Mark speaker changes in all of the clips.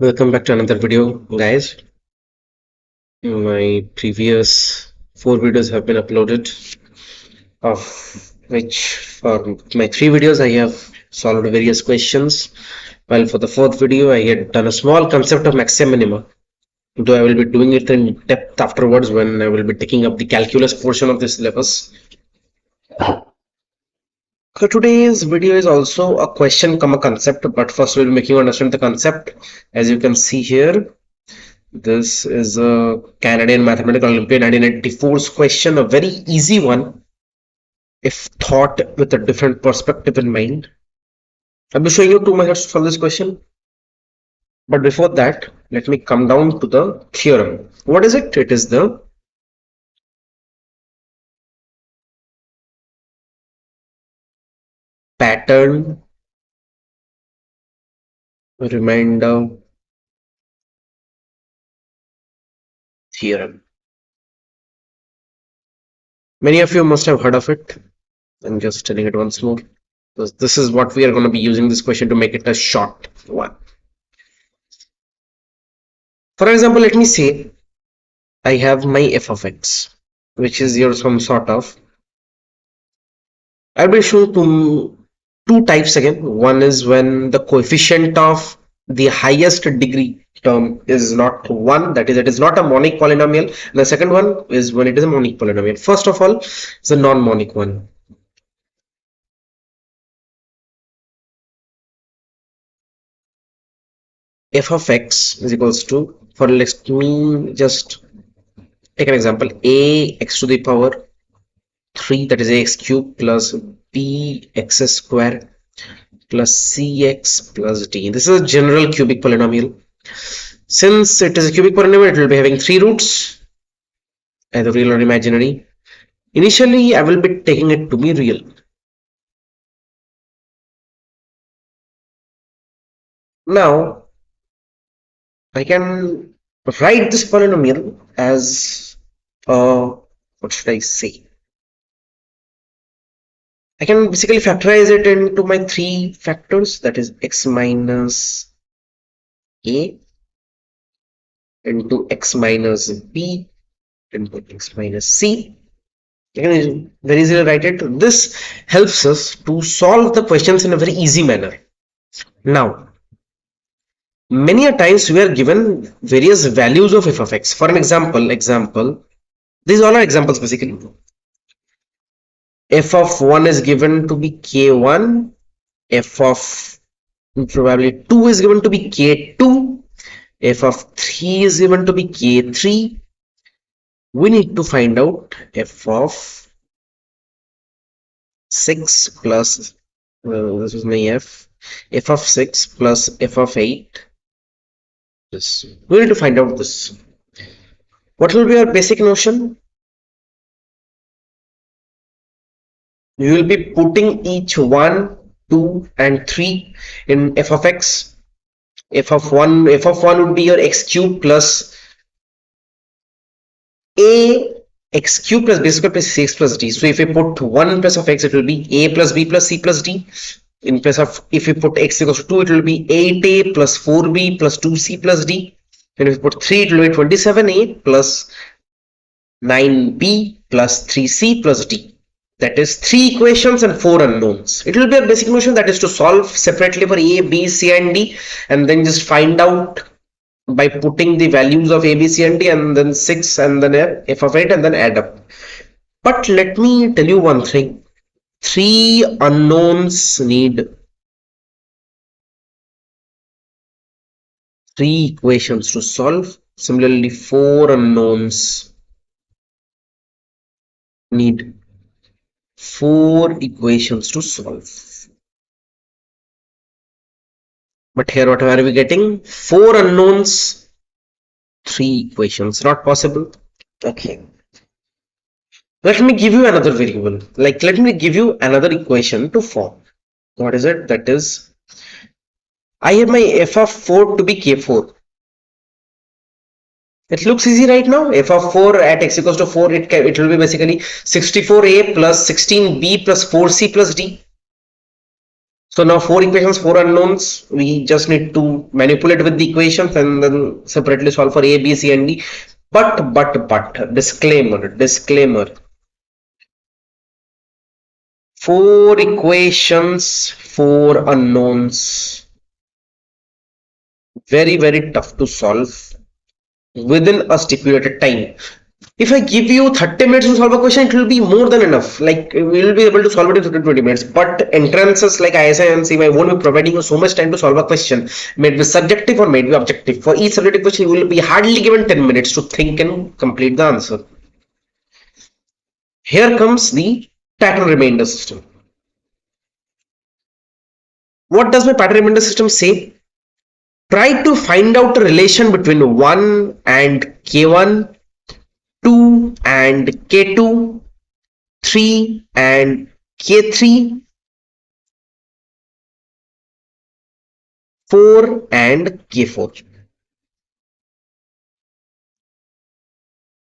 Speaker 1: Welcome back to another video, guys. My previous 4 videos have been uploaded, of which for my 3 videos I have solved various questions, while for the fourth video I had done a small concept of maxima minima, though I will be doing it in depth afterwards when I will be taking up the calculus portion of this syllabus. So today's video is also a question come a concept, but first we'll be making you understand the concept. As you can see here, this is a Canadian Mathematical Olympiad 1994's question, a very easy one if thought with a different perspective in mind. I'll be showing you 2 methods to solve this question. But before that, let me come down to the theorem. What is it? It is the pattern remainder theorem. Many of you must have heard of it. I'm just telling it once more. This is what we are going to be using this question to make it a short one. For example, let me say I have my f of x, which is your some sort of. I'll be showing two types again. One is when the coefficient of the highest degree term is not 1, that is, it is not a monic polynomial. And the second one is when it is a monic polynomial. First of all, it's a non-monic one. F of x is equals to, let me just take an example, a x to the power 3, that is ax cube, plus b x square plus cx plus d. This is a general cubic polynomial. Since it is a cubic polynomial, it will be having 3 roots, either real or imaginary. Initially, I will be taking it to be real. Now, I can write this polynomial as what should I say? I can basically factorize it into my 3 factors, that is x minus a into x minus b into x minus c. You can very easily write it. This helps us to solve the questions in a very easy manner. Now, many a times we are given various values of f of x. For an example, these all are examples basically. F of 1 is given to be k1, f of probably 2 is given to be k2, f of 3 is given to be k3. We need to find out f of 6 plus, this is my f of 6 plus f of 8. This we need to find out this. What will be our basic notion? We will be putting each 1, 2 and 3 in f of x. F of 1 would be your x cube plus a x cube plus b square plus c plus d. So if we put 1 in place of x, it will be a plus b plus c plus d. In place of, if we put x equals to 2, it will be 8a plus 4b plus 2c plus d. And if we put 3, it will be 27a plus 9b plus 3c plus d. That is 3 equations and 4 unknowns. It will be a basic notion, that is to solve separately for a, b, c and d, and then just find out by putting the values of a, b, c and d, and then 6 and then f of 8 and then add up. But let me tell you one thing. 3 unknowns need 3 equations to solve. Similarly, 4 unknowns need 4 equations to solve. But here what are we getting? 4 unknowns, 3 equations. Not possible. Okay. Let me give you another variable. Like, let me give you another equation to form. What is it? That is, I have my f of 4 to be k4. It looks easy right now. F of 4 at x equals to 4, it will be basically 64a plus 16b plus 4c plus d. So now 4 equations, 4 unknowns. We just need to manipulate with the equations and then separately solve for A, B, C, and D. But disclaimer. 4 equations, 4 unknowns. Very tough to solve within a stipulated time. If I give you 30 minutes to solve a question, it will be more than enough. Like we will be able to solve it in 15 20 minutes. But entrances like ISI and CMO won't be providing you so much time to solve a question. May it be subjective or may it be objective. For each subjective question, you will be hardly given 10 minutes to think and complete the answer. Here comes the pattern remainder system. What does my pattern remainder system say? Try to find out a relation between 1 and k1, 2 and k2, 3 and k3, 4 and k4.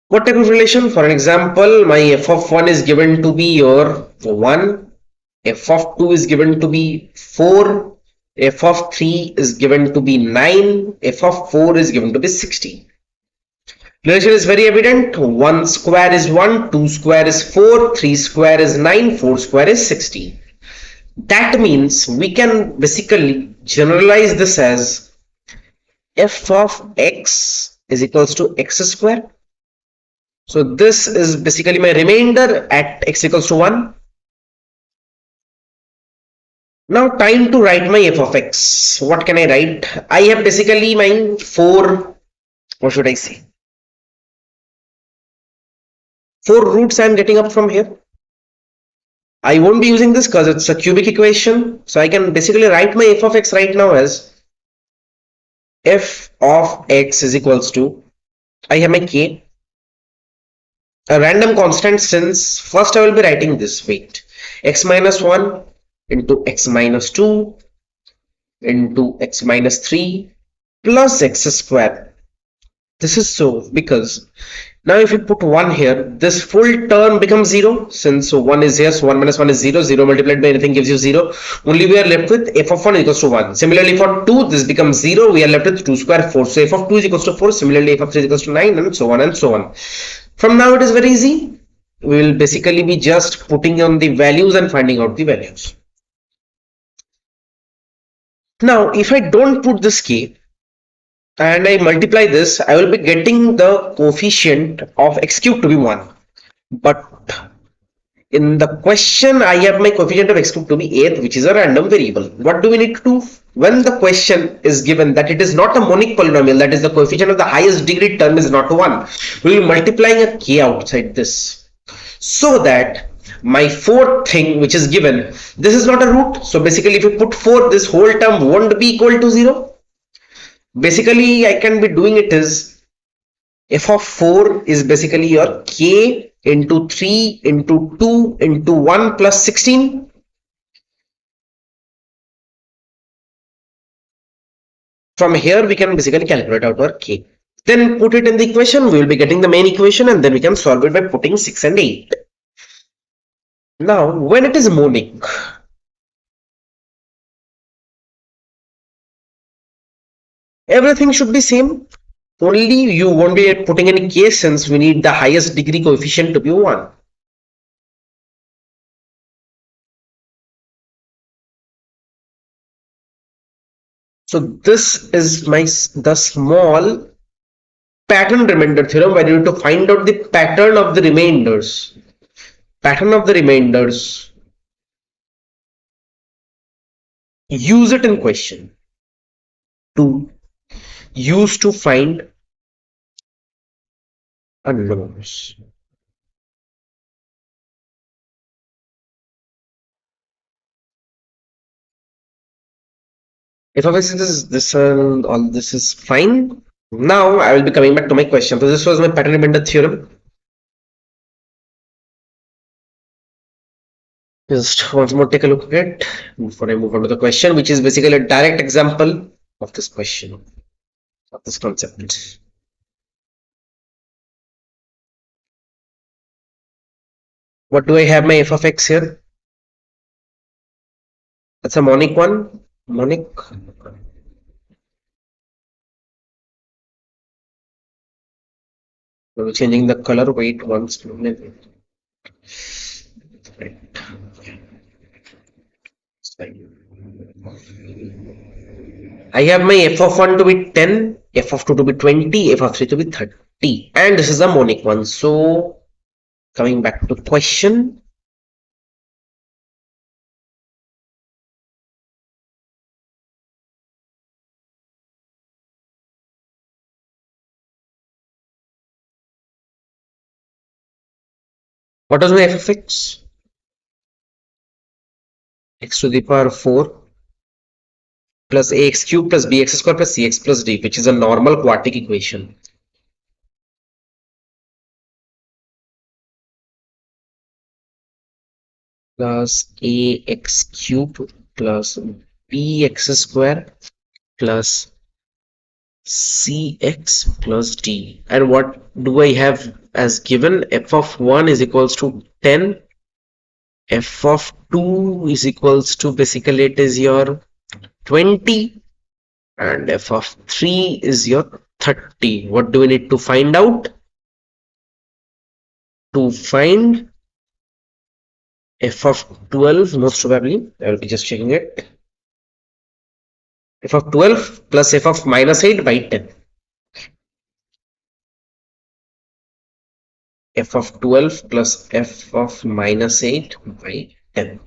Speaker 1: What type of relation? For an example, my f of 1 is given to be your 1, f of 2 is given to be 4, f of 3 is given to be 9, f of 4 is given to be 16. Relation is very evident. 1 square is 1, 2 square is 4, 3 square is 9, 4 square is 16. That means we can basically generalize this as f of x is equals to x square. So this is basically my remainder at x equals to 1. Now time to write my f of x. What can I write? I have basically my 4, what should I say? 4 roots I am getting up from here. I won't be using this because it's a cubic equation. So I can basically write my f of x right now as f of x is equals to, I have my k, a random constant, since first I will be writing this, wait, x minus 1 into x minus 2 into x minus 3 plus x square. This is so because now if you put 1 here, this full term becomes 0, since 1 is here, so 1 minus 1 is 0, 0 multiplied by anything gives you 0. Only we are left with f of 1 equals to 1. Similarly for 2, this becomes 0, we are left with 2 square 4. So f of 2 is equals to 4, similarly f of 3 is equals to 9, and so on and so on. From now it is very easy. We will basically be just putting on the values and finding out the values. Now if I don't put this k, and I multiply this, I will be getting the coefficient of x cube to be 1. But in the question, I have my coefficient of x cube to be 8, which is a random variable. What do we need to do? When the question is given that it is not a monic polynomial, that is the coefficient of the highest degree term is not 1, we will be multiplying a k outside this. So that my fourth thing which is given, this is not a root. So basically if you put 4, this whole term won't be equal to 0. Basically I can be doing it is f of 4 is basically your k into 3 into 2 into 1 plus 16. From here we can basically calculate out our k. Then put it in the equation, we will be getting the main equation, and then we can solve it by putting 6 and 8. Now when it is monic, everything should be same. Only you won't be putting any k, since we need the highest degree coefficient to be 1. So this is the small pattern remainder theorem where you need to find out the pattern of the remainders. Pattern of the remainders. Use it in question to use to find unknowns. If I say this all this is fine. Now I will be coming back to my question. So this was my pattern remainder theorem. Just once more take a look at it before I move on to the question, which is basically a direct example of this question, of this concept. What do I have my f of x here? That's a monic one. Monic. We're changing the color. Wait once. I have my f of 1 to be 10, f of 2 to be 20, f of 3 to be 30. And this is a monic one. So, coming back to question. What is my f of x? X to the power 4 plus ax cube plus bx square plus cx plus d, which is a normal quadratic equation. Plus ax cube plus bx square plus cx plus d. And what do I have as given? F of 1 is equals to 10. F of 2 is equals to, basically it is your 20, and f of 3 is your 30. What do we need to find out? To find f of 12, most probably, I will be just checking it. F of 12 plus f of minus 8 by 10. F of 12 plus f of minus 8 by 10.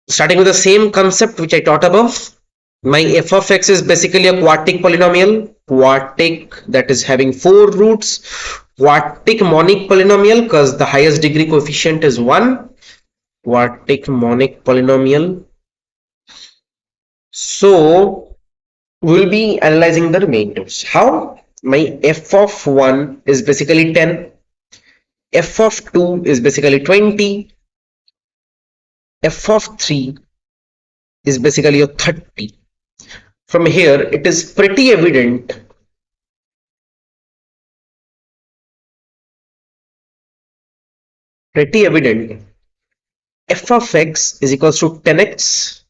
Speaker 1: Starting with the same concept which I taught above, my f of x is basically a quartic polynomial, quartic, that is having 4 roots, quartic monic polynomial because the highest degree coefficient is 1, quartic monic polynomial. So we'll be analyzing the remainders. How? My f of 1 is basically 10, f of 2 is basically 20, f of 3 is basically a 30. From here, it is pretty evident f of x is equals to 10x.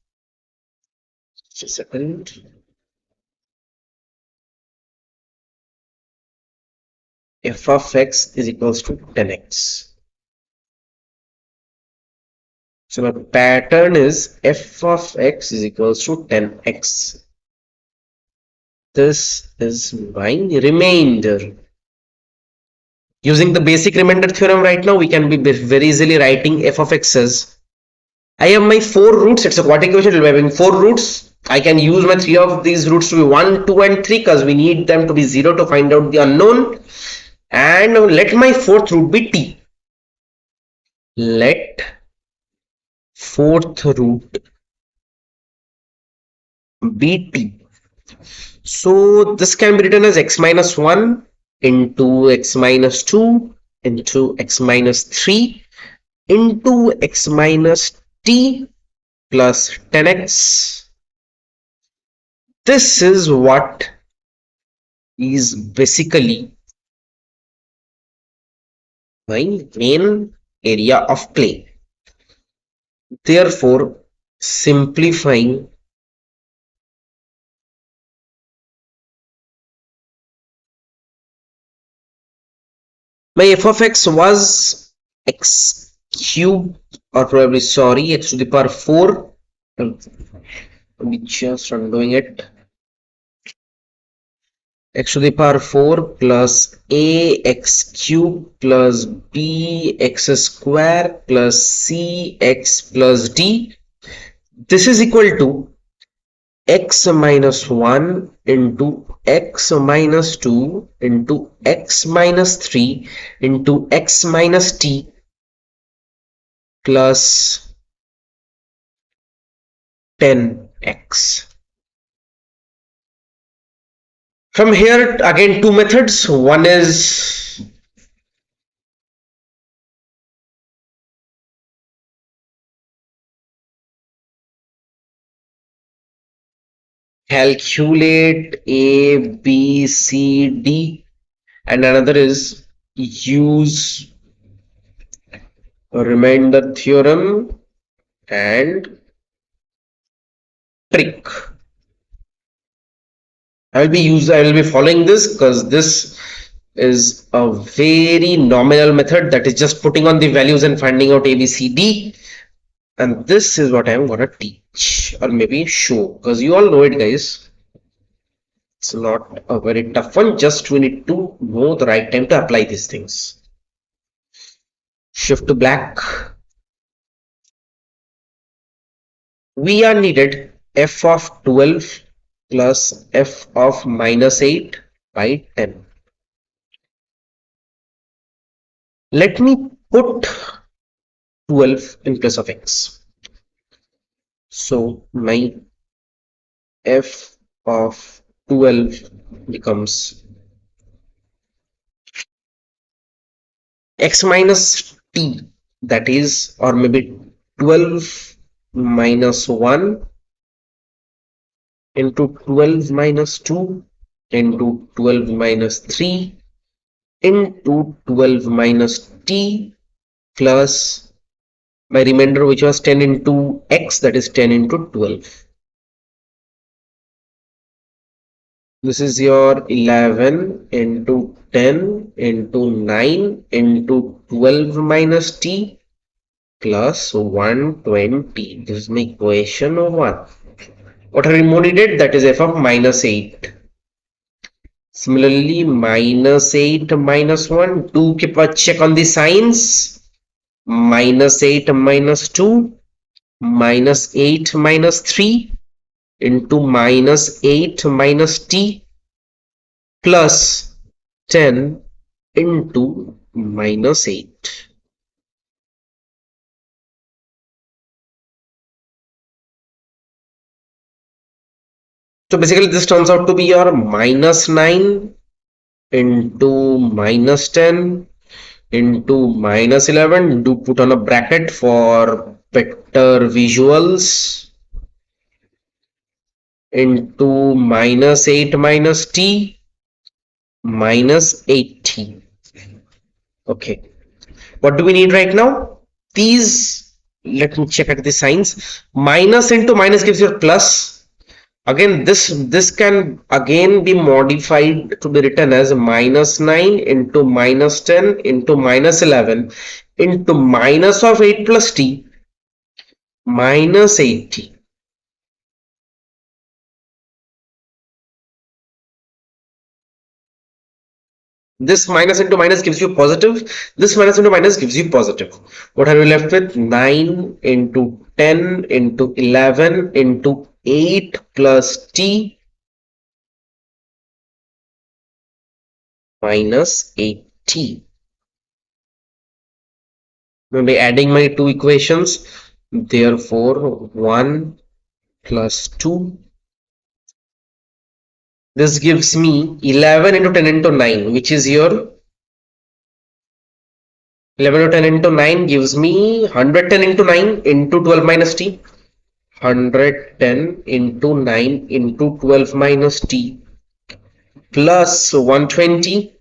Speaker 1: Just a second. F of x is equals to 10x. So my pattern is f of x is equals to 10x. This is my remainder. Using the basic remainder theorem right now, we can be very easily writing f of x as, I have my 4 roots, it's a quadratic equation, we're having 4 roots. I can use my 3 of these roots to be 1, 2 and 3 because we need them to be 0 to find out the unknown. And let my 4th root be t. Let 4th root be t. So this can be written as x minus 1 into x minus 2 into x minus 3 into x minus t plus 10x. This is what is basically my main area of play. Therefore, simplifying my f of x was x cube, or probably sorry, x to the power 4. Let me just undoing it. X to the power 4 plus ax cube plus bx square plus cx plus d. This is equal to x minus 1 into x minus 2 into x minus 3 into x minus t plus 10x. From here, again, 2 methods. One is calculate A, B, C, D, and another is use remainder theorem and trick. I will be following this because this is a very nominal method that is just putting on the values and finding out A, B, C, D. And this is what I'm gonna teach or maybe show, because you all know it, guys. It's not a very tough one, just we need to know the right time to apply these things. Shift to black. We are needed f of 12 plus f of minus 8 by 10. Let me put 12 in place of x. So my f of 12 becomes x minus t, that is, or maybe 12 minus 1 into 12 minus 2 into 12 minus 3 into 12 minus t plus my remainder, which was 10 into x, that is 10 into 12. This is your 11 into 10 into 9 into 12 minus t plus 120. This is my equation of 1. What are we more needed? That is f of minus 8. Similarly, minus 8 minus 1. Do keep a check on the signs. Minus 8 minus 2. Minus 8 minus 3 into minus 8 minus t plus 10 into minus 8. So basically this turns out to be your minus 9 into minus 10 into minus 11. Do put on a bracket for better visuals. Into minus 8 minus t minus 8t. Okay, what do we need right now? These, let me check at the signs. Minus into minus gives you a plus. Again, this can again be modified to be written as minus 9 into minus 10 into minus 11 into minus of 8 plus t minus 8t. This minus into minus gives you positive. This minus into minus gives you positive. What are we left with? 9 into 10 into 11 into 8 plus t minus 8t. I'll be adding my two equations. Therefore, 1 plus 2. This gives me 11 into 10 into 9, which is your 11 into 10 into 9 gives me 110 into 9 into 12 minus t. 110 into 9 into 12 minus t plus 120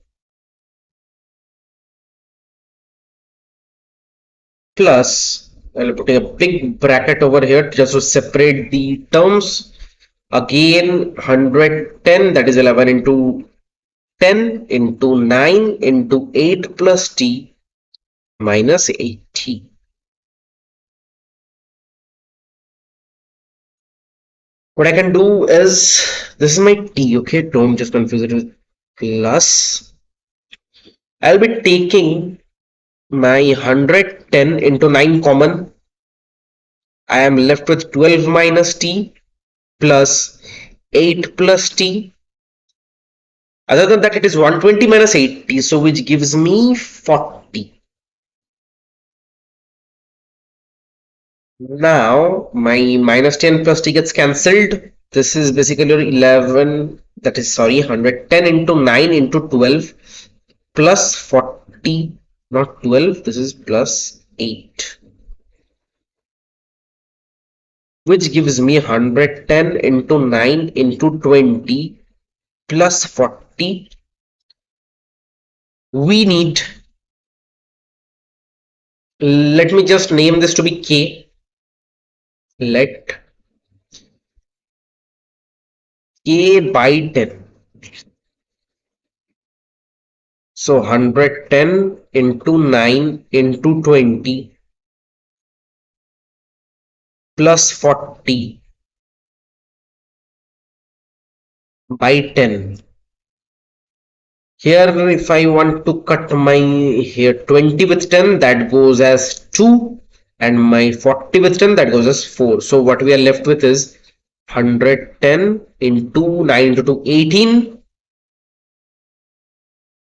Speaker 1: plus, I'll put a big bracket over here just to separate the terms. Again 110, that is 11 into 10 into 9 into 8 plus t minus 8t. What I can do is, this is my t, okay, don't just confuse it with plus. I'll be taking my 110 into 9 common. I am left with 12 minus t plus 8 plus t. Other than that, it is 120 minus 8t, so which gives me 40. Now my minus 10 plus t gets cancelled. This is basically your 11, that is, sorry, 110 into 9 into 12 plus 40, not 12, this is plus 8, which gives me 110 into 9 into 20 plus 40. We need Let me just name this to be K. Let K by 10. So 110 into 9 into 20 plus 40 by 10. Here, if I want to cut my here 20 with 10, that goes as 2, and my 40 with 10, that goes as 4. So what we are left with is 110 into 9 into 2, 18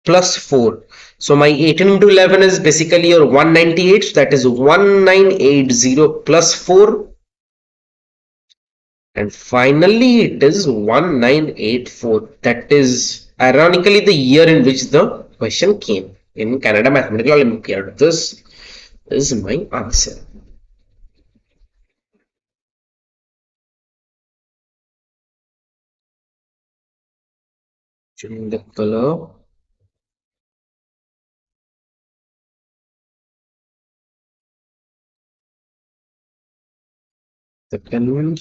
Speaker 1: plus 4. So my 18 into 11 is basically your 198. So that is 1980 plus 4. And finally, it is 1984. That is ironically the year in which the question came in Canada Mathematical Olympiad. This is my answer. Change the color. Second one.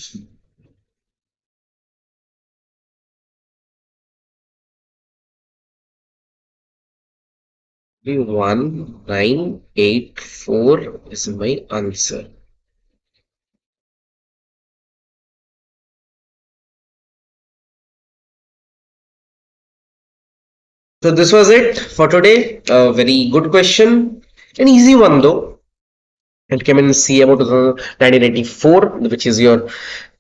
Speaker 1: 1984 is my answer. So this was it for today. A very good question, an easy one though. It came in CMO 1984, which is your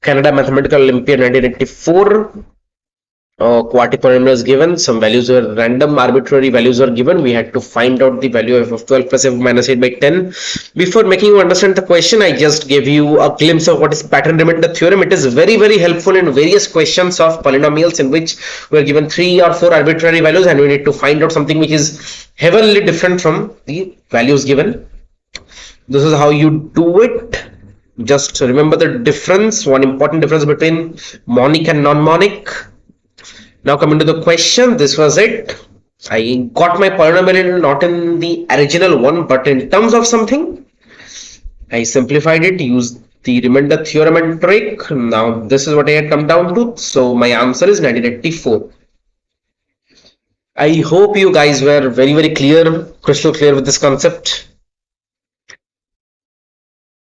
Speaker 1: Canada Mathematical Olympiad 1984. Quadripolynomial is given, some values were random, arbitrary values are given. We had to find out the value of 12 plus f minus 8 by 10. Before making you understand the question, I just gave you a glimpse of what is pattern remainder theorem. It is very, very helpful in various questions of polynomials in which we are given 3 or 4 arbitrary values and we need to find out something which is heavily different from the values given. This is how you do it. Just remember the difference, one important difference between monic and non-monic. Now coming to the question, this was it. I got my polynomial not in the original one, but in terms of something. I simplified it, used the remainder theorem and trick. Now this is what I had come down to. So my answer is 1984. I hope you guys were very, very clear, crystal clear with this concept.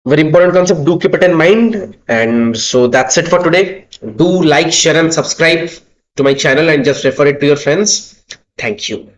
Speaker 1: Very important concept, do keep it in mind. And so that's it for today. Do like, share and subscribe to my channel and just refer it to your friends. Thank you.